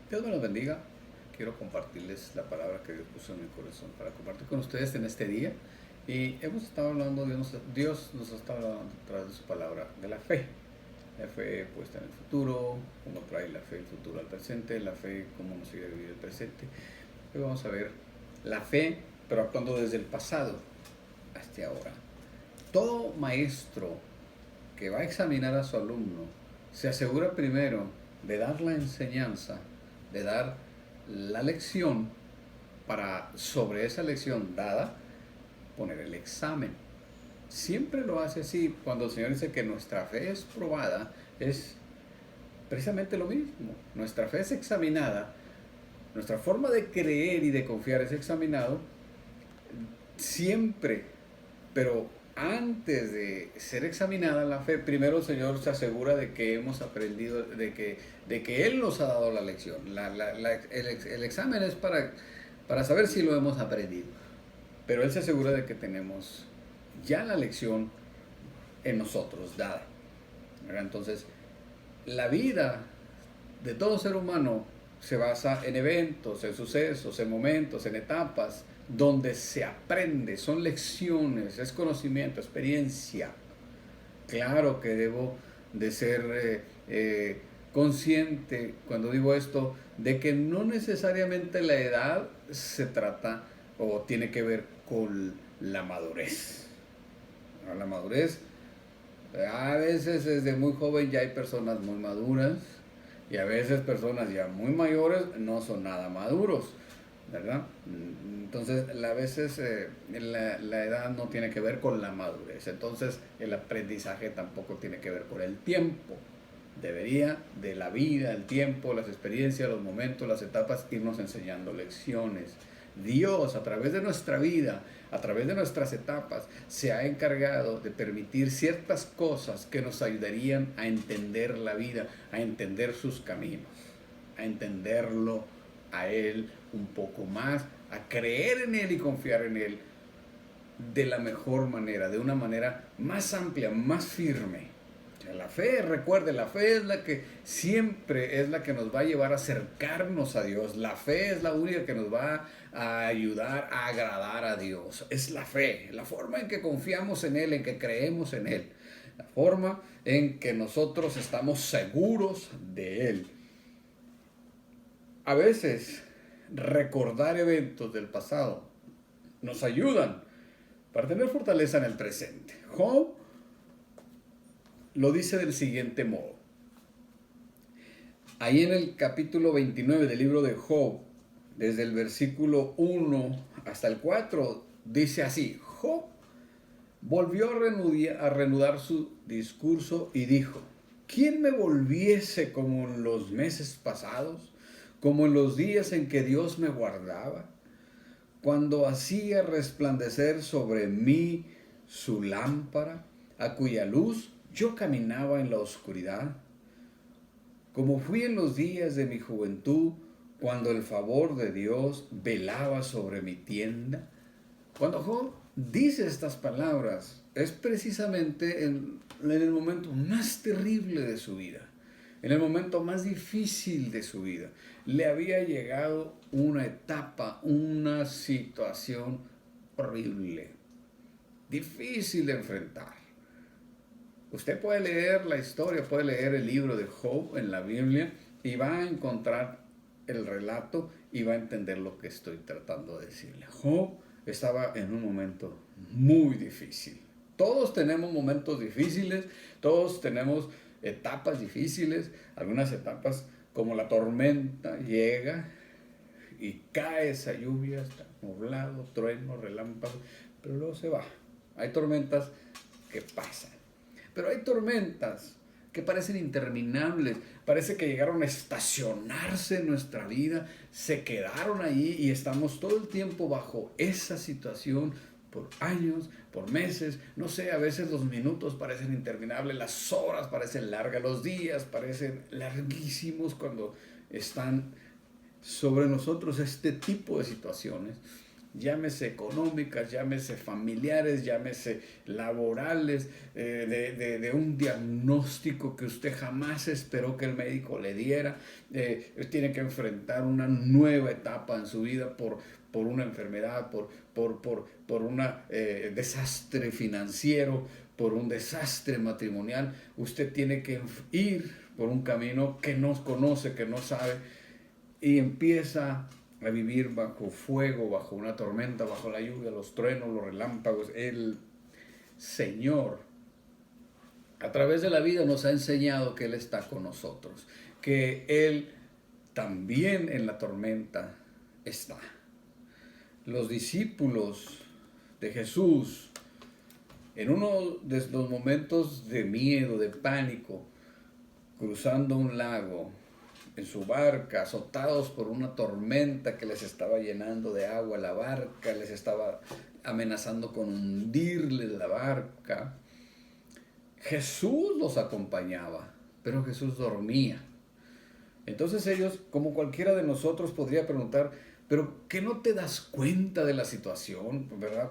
Dios me los bendiga. Quiero compartirles la palabra que Dios puso en mi corazón para compartir con ustedes en este día. Y hemos estado hablando, Dios nos está hablando a través de su palabra de la fe. La fe puesta en el futuro, cómo trae la fe el futuro al presente, la fe cómo nos ayuda a vivir el presente. Hoy vamos a ver la fe, pero actuando desde el pasado hasta ahora. Todo maestro que va a examinar a su alumno se asegura primero de dar la enseñanza, de dar la lección, para sobre esa lección dada poner el examen. Siempre lo hace así. Cuando el Señor dice que nuestra fe es probada, es precisamente lo mismo. Nuestra fe es examinada, nuestra forma de creer y de confiar es examinado siempre, pero antes de ser examinada la fe, primero el Señor se asegura de que hemos aprendido, de que Él nos ha dado la lección. El examen es para saber si lo hemos aprendido, pero Él se asegura de que tenemos ya la lección en nosotros dada. Entonces, la vida de todo ser humano se basa en eventos, en sucesos, en momentos, en etapas, donde se aprende, son lecciones, es conocimiento, experiencia. Claro que debo de ser consciente cuando digo esto, de que no necesariamente la edad se trata o tiene que ver con la madurez. La madurez, a veces desde muy joven ya hay personas muy maduras y a veces personas ya muy mayores no son nada maduros, ¿verdad? Entonces, a veces la edad no tiene que ver con la madurez. Entonces, el aprendizaje tampoco tiene que ver con el tiempo. Debería de la vida, el tiempo, las experiencias, los momentos, las etapas, irnos enseñando lecciones. Dios, a través de nuestra vida, a través de nuestras etapas, se ha encargado de permitir ciertas cosas que nos ayudarían a entender la vida, a entender sus caminos, a entenderlo a Él un poco más, a creer en Él y confiar en Él de la mejor manera, de una manera más amplia, más firme. La fe, recuerde, la fe es la que siempre es la que nos va a llevar a acercarnos a Dios. La fe es la única que nos va a ayudar a agradar a Dios. Es la fe, la forma en que confiamos en Él, en que creemos en Él, la forma en que nosotros estamos seguros de Él. A veces recordar eventos del pasado nos ayudan para tener fortaleza en el presente. Job lo dice del siguiente modo. Ahí en el capítulo 29 del libro de Job, desde el versículo 1 hasta el 4, dice así: Job volvió a reanudar su discurso y dijo: ¿Quién me volviese como en los meses pasados, como en los días en que Dios me guardaba, cuando hacía resplandecer sobre mí su lámpara, a cuya luz yo caminaba en la oscuridad? Como fui en los días de mi juventud, cuando el favor de Dios velaba sobre mi tienda. Cuando Job dice estas palabras, es precisamente en el momento más terrible de su vida, en el momento más difícil de su vida. Le había llegado una etapa, una situación horrible, difícil de enfrentar. Usted puede leer la historia, puede leer el libro de Job en la Biblia y va a encontrar el relato y va a entender lo que estoy tratando de decirle. Job estaba en un momento muy difícil. Todos tenemos momentos difíciles, todos tenemos etapas difíciles, algunas etapas como la tormenta llega y cae esa lluvia, está nublado, trueno, relámpago, pero luego se va. Hay tormentas que pasan, pero hay tormentas que parecen interminables, parece que llegaron a estacionarse en nuestra vida, se quedaron ahí y estamos todo el tiempo bajo esa situación por años, por meses, no sé, a veces los minutos parecen interminables, las horas parecen largas, los días parecen larguísimos cuando están sobre nosotros este tipo de situaciones. llámese económicas, llámese familiares, llámese laborales, de un diagnóstico que usted jamás esperó que el médico le diera. Tiene que enfrentar una nueva etapa en su vida por una enfermedad, por un desastre financiero, por un desastre matrimonial. Usted tiene que ir por un camino que no conoce, que no sabe, y empieza a vivir bajo fuego, bajo una tormenta, bajo la lluvia, los truenos, los relámpagos. El Señor, a través de la vida, nos ha enseñado que Él está con nosotros, que Él también en la tormenta está. Los discípulos de Jesús, en uno de los momentos de miedo, de pánico, cruzando un lago, en su barca, azotados por una tormenta que les estaba llenando de agua, la barca les estaba amenazando con hundirles la barca. Jesús los acompañaba, pero Jesús dormía. Entonces ellos, como cualquiera de nosotros, podría preguntar, pero ¿qué no te das cuenta de la situación? ¿Verdad?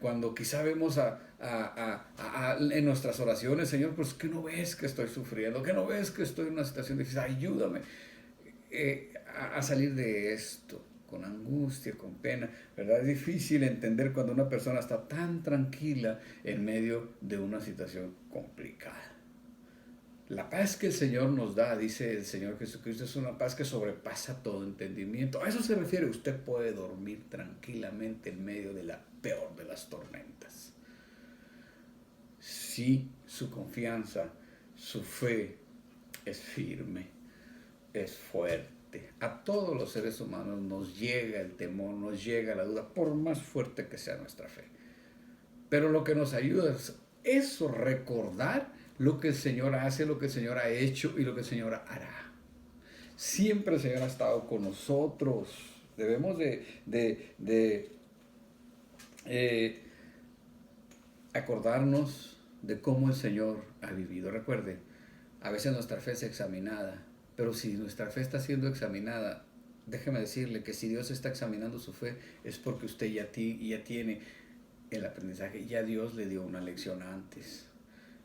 Cuando quizá vemos en nuestras oraciones, Señor, pues ¿qué no ves que estoy sufriendo? ¿Qué no ves que estoy en una situación difícil? Ayúdame a salir de esto, con angustia, con pena, ¿verdad? Es difícil entender cuando una persona está tan tranquila en medio de una situación complicada. La paz que el Señor nos da, dice el Señor Jesucristo, es una paz que sobrepasa todo entendimiento. A eso se refiere. Usted puede dormir tranquilamente en medio de la peor de las tormentas. Si su confianza, su fe es firme, es fuerte. A todos los seres humanos nos llega el temor, nos llega la duda, por más fuerte que sea nuestra fe. Pero lo que nos ayuda es eso, recordar lo que el Señor hace, lo que el Señor ha hecho y lo que el Señor hará. Siempre el Señor ha estado con nosotros. Debemos acordarnos de cómo el Señor ha vivido. Recuerde, a veces nuestra fe es examinada, pero si nuestra fe está siendo examinada, déjeme decirle que si Dios está examinando su fe es porque usted ya tiene el aprendizaje, ya Dios le dio una lección antes.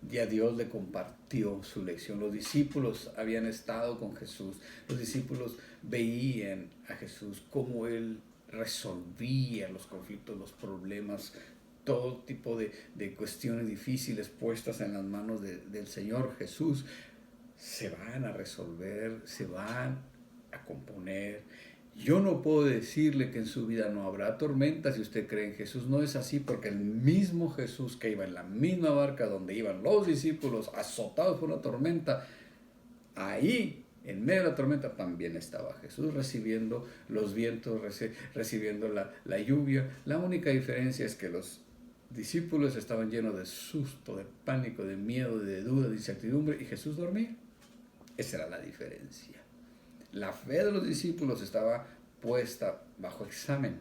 Ya Dios le compartió su lección. Los discípulos habían estado con Jesús. Los discípulos veían a Jesús, cómo Él resolvía los conflictos, los problemas, todo tipo de cuestiones difíciles puestas en las manos del Señor Jesús. Se van a resolver, se van a componer. Yo no puedo decirle que en su vida no habrá tormentas si usted cree en Jesús. No es así, porque el mismo Jesús que iba en la misma barca donde iban los discípulos azotados por una tormenta, ahí en medio de la tormenta también estaba Jesús recibiendo los vientos, recibiendo la lluvia. La única diferencia es que los discípulos estaban llenos de susto, de pánico, de miedo, de duda, de incertidumbre, y Jesús dormía. Esa era la diferencia. La fe de los discípulos estaba puesta bajo examen,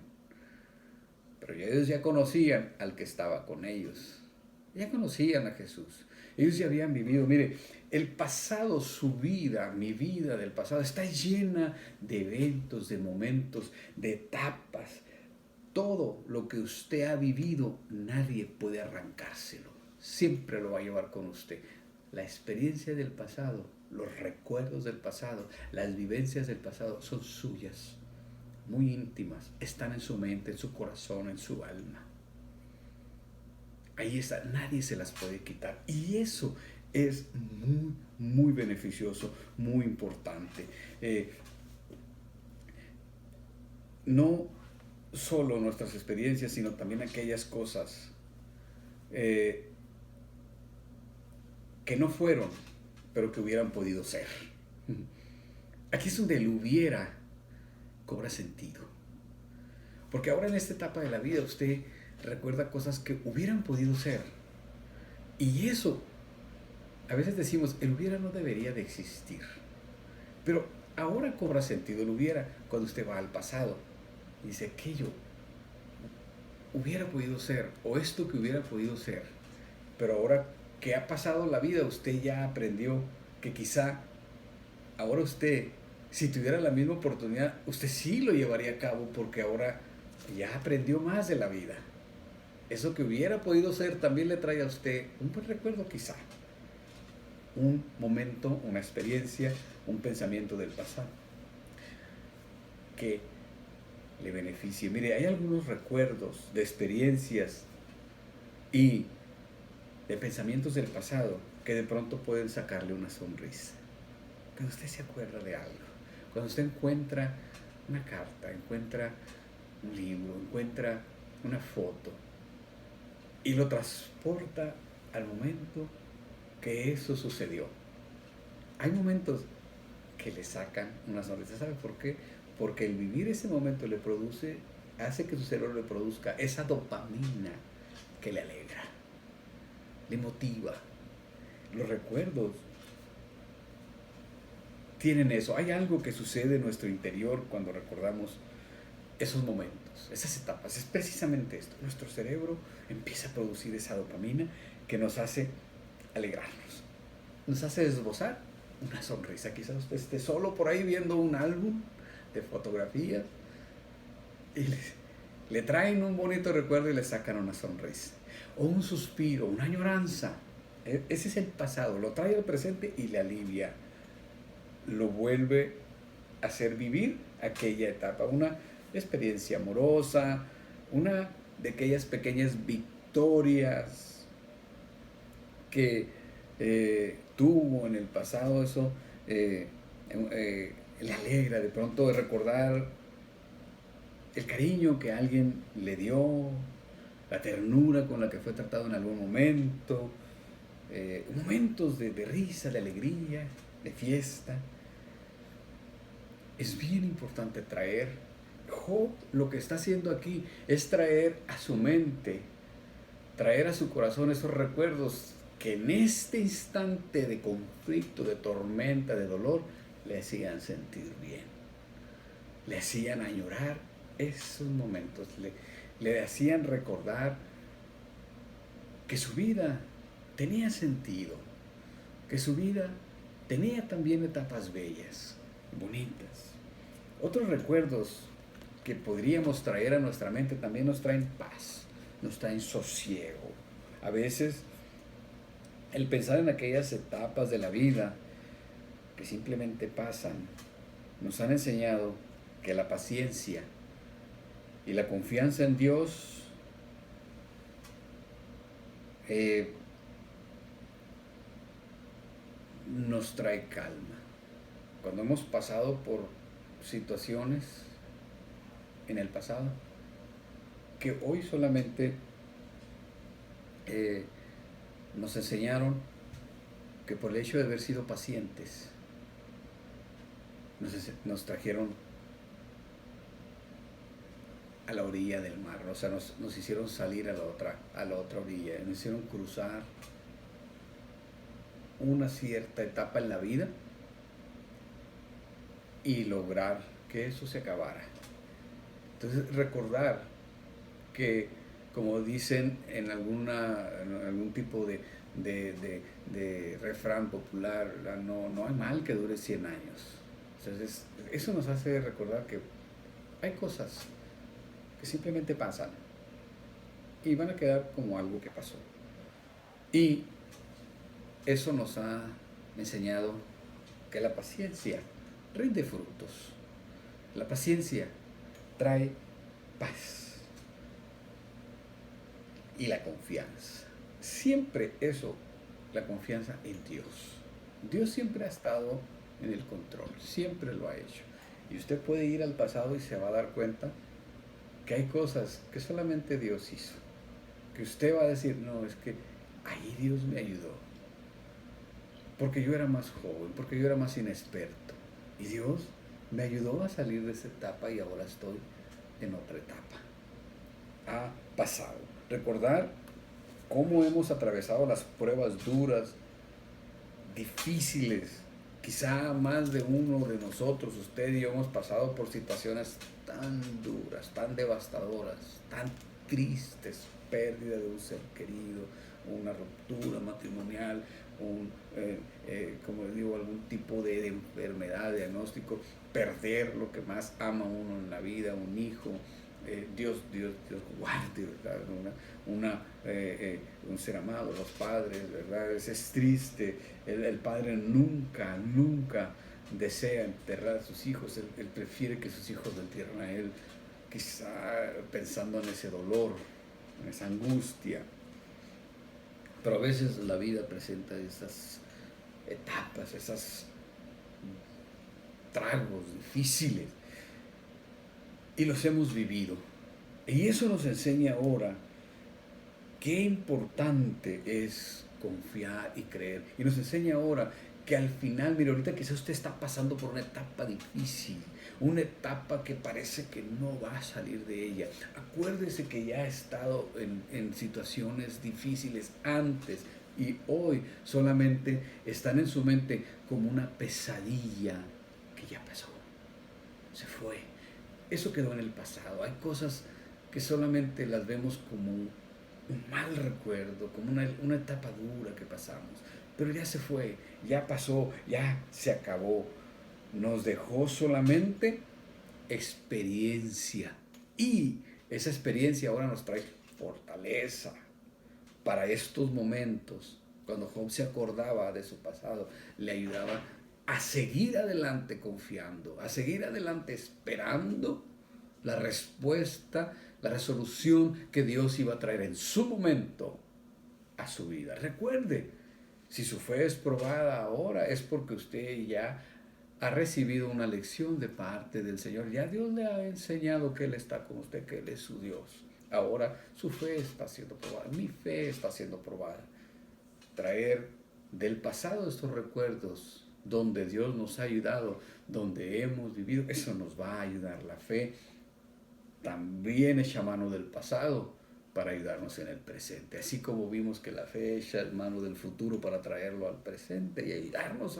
pero ellos ya conocían al que estaba con ellos, ya conocían a Jesús, ellos ya habían vivido. Mire, el pasado, su vida, mi vida del pasado está llena de eventos, de momentos, de etapas. Todo lo que usted ha vivido, nadie puede arrancárselo, siempre lo va a llevar con usted. La experiencia del pasado, los recuerdos del pasado, las vivencias del pasado son suyas, muy íntimas, están en su mente, en su corazón, en su alma. Ahí está, nadie se las puede quitar. Y eso es muy, muy beneficioso, muy importante. No solo nuestras experiencias, sino también aquellas cosas que no fueron, pero que hubieran podido ser. Aquí es donde el hubiera cobra sentido. Porque ahora en esta etapa de la vida usted recuerda cosas que hubieran podido ser. Y eso, a veces decimos, el hubiera no debería de existir. Pero ahora cobra sentido el hubiera cuando usted va al pasado. Y dice, aquello hubiera podido ser, o esto que hubiera podido ser. Pero ahora que ha pasado la vida, usted ya aprendió que quizá ahora usted, si tuviera la misma oportunidad, usted sí lo llevaría a cabo, porque ahora ya aprendió más de la vida. Eso que hubiera podido ser también le trae a usted un buen recuerdo quizá, un momento, una experiencia, un pensamiento del pasado que le beneficie. Mire, hay algunos recuerdos de experiencias y de pensamientos del pasado que de pronto pueden sacarle una sonrisa. Cuando usted se acuerda de algo, cuando usted encuentra una carta, encuentra un libro, encuentra una foto y lo transporta al momento que eso sucedió. Hay momentos que le sacan una sonrisa. ¿Sabe por qué? Porque el vivir ese momento le produce, hace que su cerebro le produzca esa dopamina que le alegra, le motiva. Los recuerdos tienen eso. Hay algo que sucede en nuestro interior cuando recordamos esos momentos, esas etapas. Es precisamente esto. Nuestro cerebro empieza a producir esa dopamina que nos hace alegrarnos, nos hace esbozar una sonrisa. Quizás usted esté solo por ahí viendo un álbum de fotografías y le traen un bonito recuerdo y le sacan una sonrisa. O un suspiro, una añoranza. Ese es el pasado, lo trae al presente y le alivia. Lo vuelve a hacer vivir aquella etapa, una experiencia amorosa, una de aquellas pequeñas victorias que tuvo en el pasado. Eso le alegra de pronto de recordar el cariño que alguien le dio, la ternura con la que fue tratado en algún momento, momentos de risa, de alegría, de fiesta. Es bien importante traer. Job lo que está haciendo aquí es traer a su mente, traer a su corazón esos recuerdos que en este instante de conflicto, de tormenta, de dolor, le hacían sentir bien, le hacían añorar esos momentos, le hacían recordar que su vida tenía sentido, que su vida tenía también etapas bellas, bonitas. Otros recuerdos que podríamos traer a nuestra mente también nos traen paz, nos traen sosiego. A veces el pensar en aquellas etapas de la vida que simplemente pasan, nos han enseñado que la paciencia y la confianza en Dios nos trae calma. Cuando hemos pasado por situaciones en el pasado que hoy solamente nos enseñaron que por el hecho de haber sido pacientes nos trajeron a la orilla del mar. O sea, nos hicieron salir a la otra orilla, nos hicieron cruzar una cierta etapa en la vida y lograr que eso se acabara. Entonces, recordar que, como dicen en algún tipo de refrán popular, no hay mal que dure 100 años. Entonces, eso nos hace recordar que hay cosas que simplemente pasan y van a quedar como algo que pasó. Y eso nos ha enseñado que la paciencia rinde frutos. La paciencia trae paz y la confianza. Siempre eso, la confianza en Dios. Dios siempre ha estado en el control, siempre lo ha hecho. Y usted puede ir al pasado y se va a dar cuenta que hay cosas que solamente Dios hizo. Que usted va a decir, no, es que ahí Dios me ayudó. Porque yo era más joven, porque yo era más inexperto. Y Dios me ayudó a salir de esa etapa y ahora estoy en otra etapa. Ha pasado. Recordar cómo hemos atravesado las pruebas duras, difíciles. Quizá más de uno de nosotros, usted y yo, hemos pasado por situaciones tan duras, tan devastadoras, tan tristes, pérdida de un ser querido, una ruptura matrimonial, como les digo, algún tipo de enfermedad, diagnóstico, perder lo que más ama uno en la vida, un hijo, Dios guarde, ¿verdad? Un ser amado, los padres, ¿verdad? Es triste. El padre nunca desea enterrar a sus hijos. Él prefiere que sus hijos lo entierren a él, quizá pensando en ese dolor, en esa angustia. Pero a veces la vida presenta esas etapas, esos tragos difíciles, y los hemos vivido. Y eso nos enseña ahora qué importante es confiar y creer. Y nos enseña ahora que al final, mire, ahorita quizás usted está pasando por una etapa difícil, una etapa que parece que no va a salir de ella. Acuérdese que ya ha estado en situaciones difíciles antes y hoy solamente están en su mente como una pesadilla que ya pasó, se fue. Eso quedó en el pasado. Hay cosas que solamente las vemos como un mal recuerdo, como una etapa dura que pasamos. Pero ya se fue, ya pasó, ya se acabó. Nos dejó solamente experiencia. Y esa experiencia ahora nos trae fortaleza para estos momentos. Cuando Job se acordaba de su pasado, le ayudaba a seguir adelante confiando, a seguir adelante esperando la respuesta, la resolución que Dios iba a traer en su momento a su vida. Recuerde, si su fe es probada ahora, es porque usted ya ha recibido una lección de parte del Señor. Ya Dios le ha enseñado que Él está con usted, que Él es su Dios. Ahora su fe está siendo probada, mi fe está siendo probada. Traer del pasado estos recuerdos donde Dios nos ha ayudado, donde hemos vivido, eso nos va a ayudar. La fe también echa mano del pasado para ayudarnos en el presente. Así como vimos que la fe echa mano del futuro para traerlo al presente y ayudarnos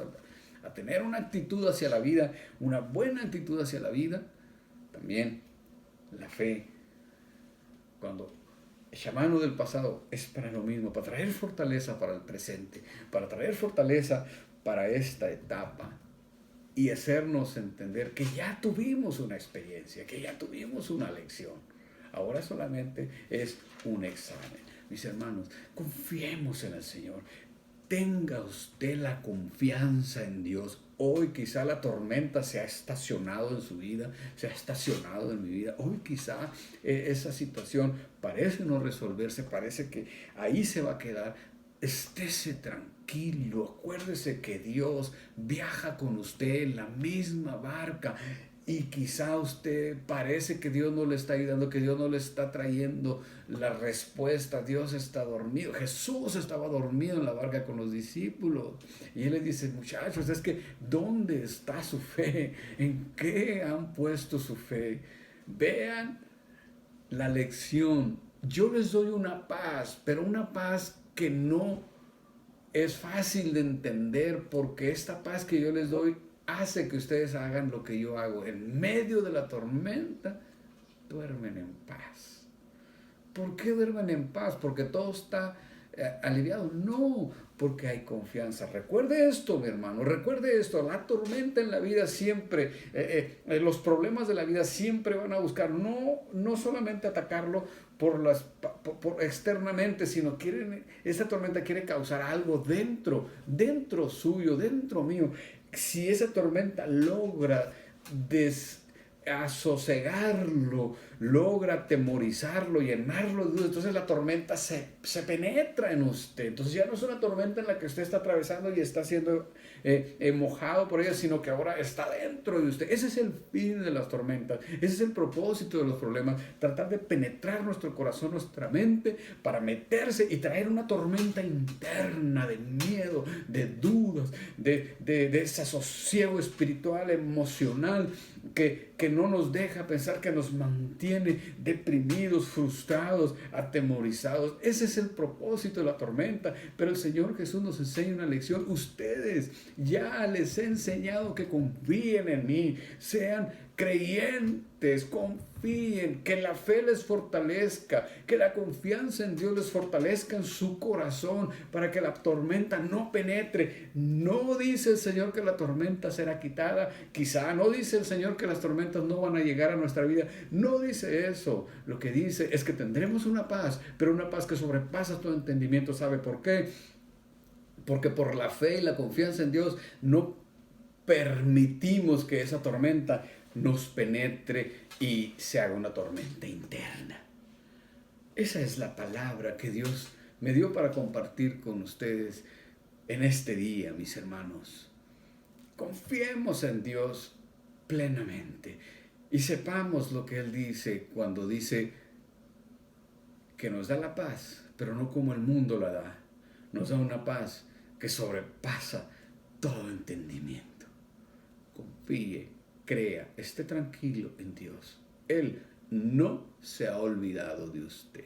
a tener una actitud hacia la vida, una buena actitud hacia la vida, también la fe, cuando echa mano del pasado, es para lo mismo, para traer fortaleza para el presente, para traer fortaleza para esta etapa y hacernos entender que ya tuvimos una experiencia, que ya tuvimos una lección. Ahora solamente es un examen. Mis hermanos, confiemos en el Señor. Tenga usted la confianza en Dios. Hoy quizá la tormenta se ha estacionado en su vida, se ha estacionado en mi vida. Hoy quizá esa situación parece no resolverse, parece que ahí se va a quedar. Estése tranquilo, acuérdese que Dios viaja con usted en la misma barca. Y quizá usted parece que Dios no le está ayudando, que Dios no le está trayendo la respuesta. Dios está dormido. Jesús estaba dormido en la barca con los discípulos. Y Él les dice, muchachos, es que ¿dónde está su fe? ¿En qué han puesto su fe? Vean la lección. Yo les doy una paz, pero una paz que no es fácil de entender, porque esta paz que yo les doy hace que ustedes hagan lo que yo hago. En medio de la tormenta, duermen en paz. ¿Por qué duermen en paz? ¿Porque todo está aliviado? No, porque hay confianza. Recuerde esto, mi hermano, recuerde esto. La tormenta en la vida siempre, los problemas de la vida siempre van a buscar, no solamente atacarlo por externamente, sino esa tormenta quiere causar algo dentro suyo, dentro mío. Si esa tormenta logra asosegarlo, logra atemorizarlo, llenarlo de dudas, entonces la tormenta se penetra en usted. Entonces ya no es una tormenta en la que usted está atravesando y está siendo mojado por ella, sino que ahora está dentro de usted. Ese es el fin de las tormentas, ese es el propósito de los problemas, tratar de penetrar nuestro corazón, nuestra mente, para meterse y traer una tormenta interna de miedo, de dudas, de desasosiego espiritual, emocional, que no nos deja pensar, que nos mantiene deprimidos, frustrados, atemorizados. Ese es el propósito de la tormenta. Pero el Señor Jesús nos enseña una lección. Ustedes ya les he enseñado que confíen en mí, sean creyentes confíen, que la fe les fortalezca, que la confianza en Dios les fortalezca en su corazón para que la tormenta no penetre. No dice el Señor que la tormenta será quitada, quizá no dice el Señor que las tormentas no van a llegar a nuestra vida, no dice eso. Lo que dice es que tendremos una paz, pero una paz que sobrepasa todo entendimiento. ¿Sabe por qué? Porque por la fe y la confianza en Dios no permitimos que esa tormenta nos penetre y se haga una tormenta interna. Esa es la palabra que Dios me dio para compartir con ustedes en este día, mis hermanos. Confiemos en Dios plenamente y sepamos lo que Él dice cuando dice que nos da la paz, pero no como el mundo la da. Nos da una paz que sobrepasa todo entendimiento. Confíe, crea, esté tranquilo en Dios. Él no se ha olvidado de usted.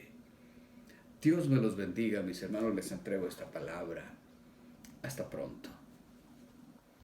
Dios me los bendiga, mis hermanos, les entrego esta palabra. Hasta pronto.